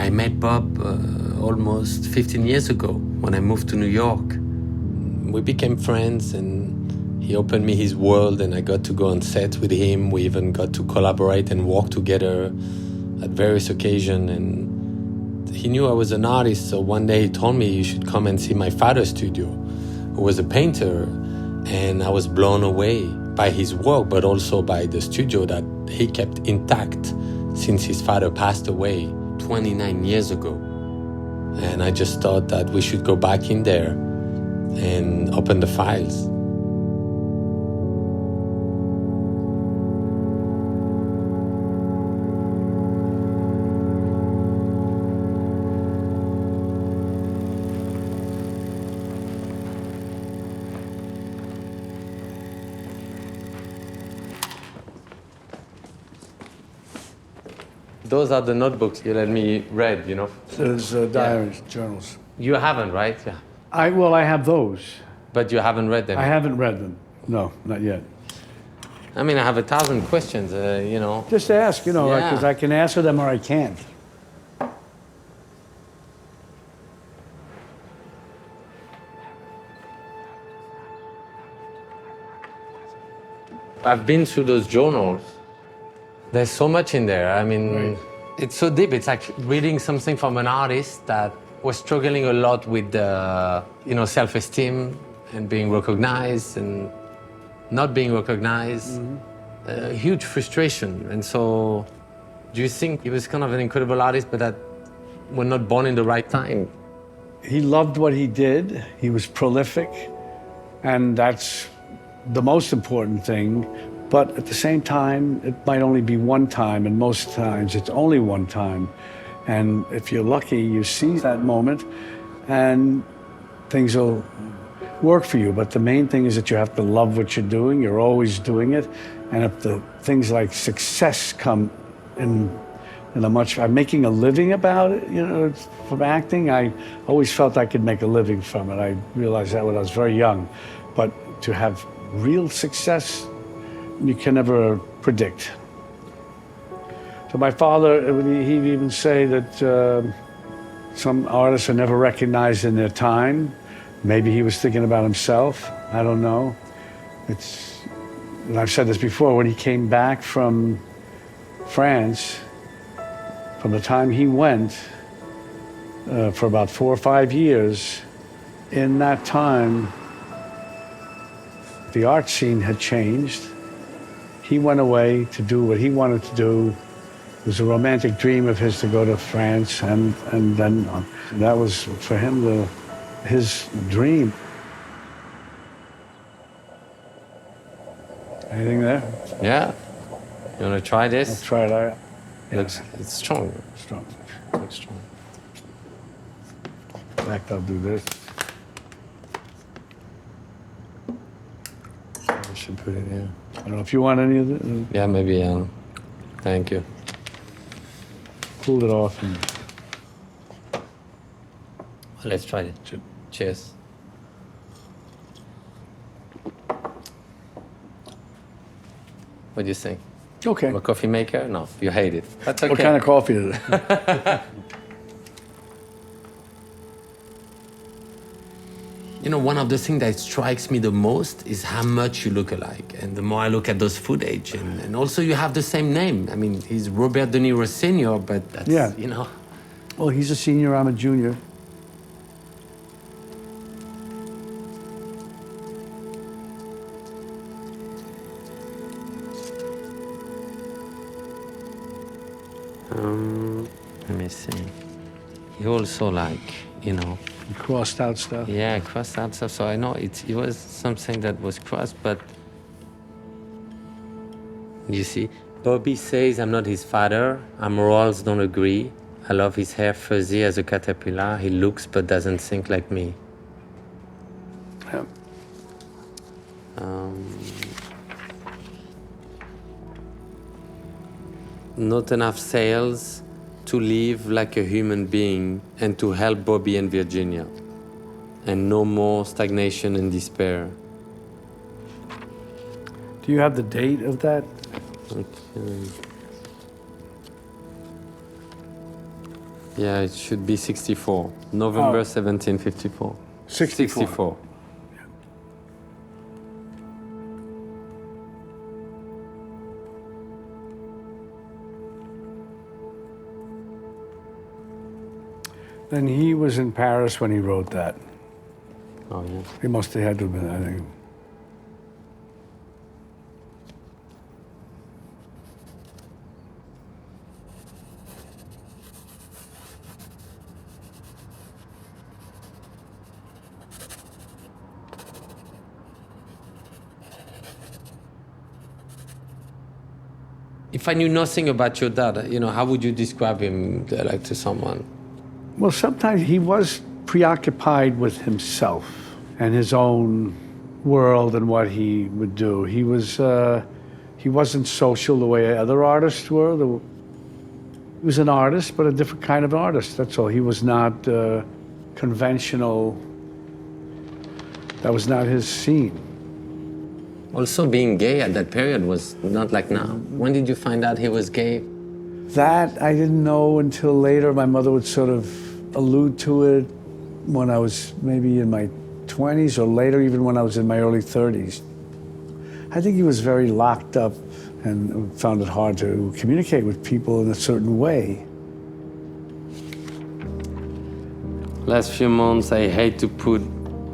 I met Bob almost 15 years ago when I moved to New York. We became friends and he opened me his world and I got to go on set with him. We even got to collaborate and work together at various occasions. And he knew I was an artist, so one day he told me, you should come and see my father's studio, who was a painter. And I was blown away by his work, but also by the studio that he kept intact since his father passed away 29 years ago. And I just thought that we should go back in there and open the files. Those are the notebooks you let me read, you know. There's diaries, journals. You haven't, right? Yeah. I have those. But you haven't read them. I haven't read them. No, not yet. I mean, I have 1,000 questions, you know. Just ask, you know, Yeah. because I can answer them or I can't. I've been through those journals. There's so much in there. I mean, Right. It's so deep. It's like reading something from an artist that was struggling a lot with, you know, self-esteem and being recognized and not being recognized. Huge frustration. And so, do you think he was kind of an incredible artist, but that we're not born in the right time? He loved what he did. He was prolific, and that's the most important thing. But at the same time, it might only be one time, and most times it's only one time. And if you're lucky, you seize that moment, and things will work for you. But the main thing is that you have to love what you're doing. You're always doing it. And if the things like success come in a much, I'm making a living about it, you know, from acting. I always felt I could make a living from it. I realized that when I was very young. But to have real success, you can never predict. So my father, he'd even say that some artists are never recognized in their time. Maybe he was thinking about himself. I don't know. And I've said this before, when he came back from France, from the time he went, for about 4 or 5 years, in that time, the art scene had changed. He went away to do what he wanted to do. It was a romantic dream of his to go to France, and then that was for him his dream. Anything there? Yeah. You want to try I'll this? try it out. It's strong. Strong. Looks strong. In fact, I'll do this. I should put it here. I don't know if you want any of it. Yeah, maybe. Thank you. Pull it off and Well, let's try it. Cheers. What do you think? okay. I'm a coffee maker? No, you hate it. That's okay. What kind of coffee is it? You know, one of the things that strikes me the most is how much you look alike. And the more I look at those footage, and also you have the same name. I mean, he's Robert De Niro Sr., but that's, Yeah. you know. Well, he's a senior, I'm a junior. Let me see. He also like, you know. He crossed out stuff. Yeah, crossed out stuff. So I know it was something that was crossed, but you see, Bobby says I'm not his father. Our morals don't agree. I love his hair fuzzy as a caterpillar. He looks but doesn't think like me. Yeah. Not enough sales to live like a human being and to help Bobby and Virginia. And no more stagnation and despair. Do you have the date of that? Okay. Yeah, it should be 64. November Oh. 1754. 64. 64. Then he was in Paris when he wrote that. Oh, yeah. He must have had to have been, I think. If I knew nothing about your dad, how would you describe him like to someone? Well, sometimes he was preoccupied with himself and his own world and what he would do. He wasn't social the way other artists were. He was an artist, but a different kind of artist. That's all. He was not conventional. That was not his scene. Also, being gay at that period was not like now. When did you find out he was gay? That I didn't know until later. My mother would sort of allude to it when I was maybe in my 20s or later, even when I was in my early 30s. I think he was very locked up and found it hard to communicate with people in a certain way. Last few months, I hate to put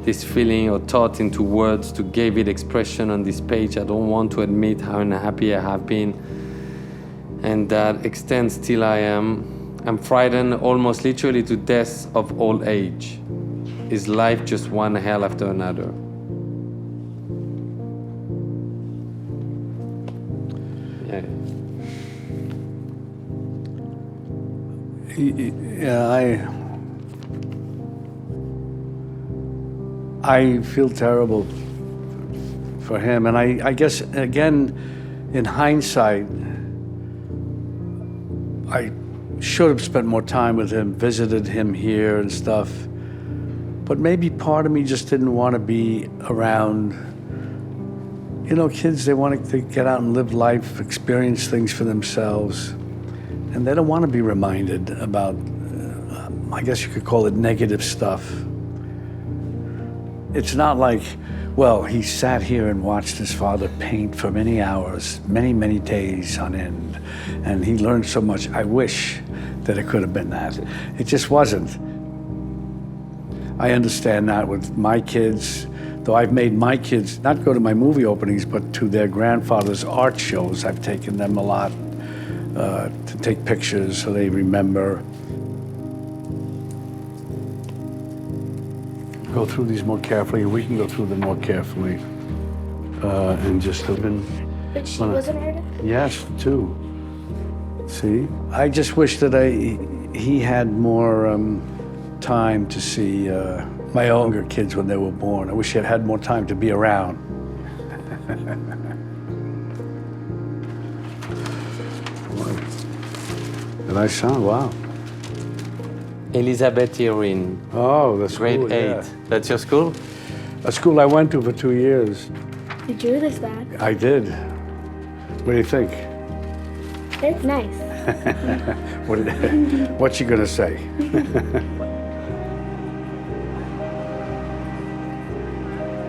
this feeling or thought into words to give it expression on this page. I don't want to admit how unhappy I have been, and that extends till I am. I'm frightened almost literally to death of old age. Is life just one hell after another? Yeah. Yeah, I feel terrible for him, and I guess again, in hindsight, I should have spent more time with him, visited him here and stuff. But maybe part of me just didn't want to be around. Kids, they want to get out and live life, experience things for themselves. And they don't want to be reminded about, I guess you could call it negative stuff. It's not like, well, he sat here and watched his father paint for many hours, many, many days on end, and he learned so much. I wish that it could have been that. It just wasn't. I understand that with my kids, though I've made my kids not go to my movie openings, but to their grandfather's art shows. I've taken them a lot to take pictures so they remember. Go through these more carefully. We can go through them more carefully and just have been. But she was an artist? Yes, too. See, I just wish that he had more time to see my younger kids when they were born. I wish he had had more time to be around. Did I sound? Wow. Elizabeth Irwin, Oh, the grade school, 8. yeah. That's your school? A school I went to for 2 years. You drew this bad. I did. What do you think? It's nice. What's she gonna say?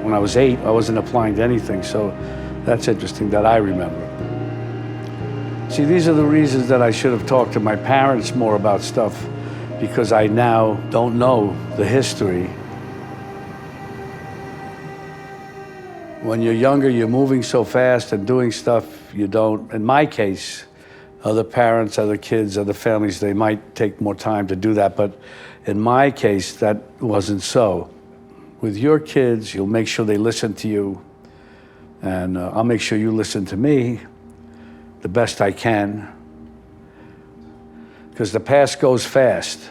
When I was 8, I wasn't applying to anything, so that's interesting that I remember. See, these are the reasons that I should have talked to my parents more about stuff, because I now don't know the history. When you're younger, you're moving so fast and doing stuff you don't. In my case, other parents, other kids, other families, they might take more time to do that, but in my case, that wasn't so. With your kids, you'll make sure they listen to you, and I'll make sure you listen to me the best I can, because the past goes fast.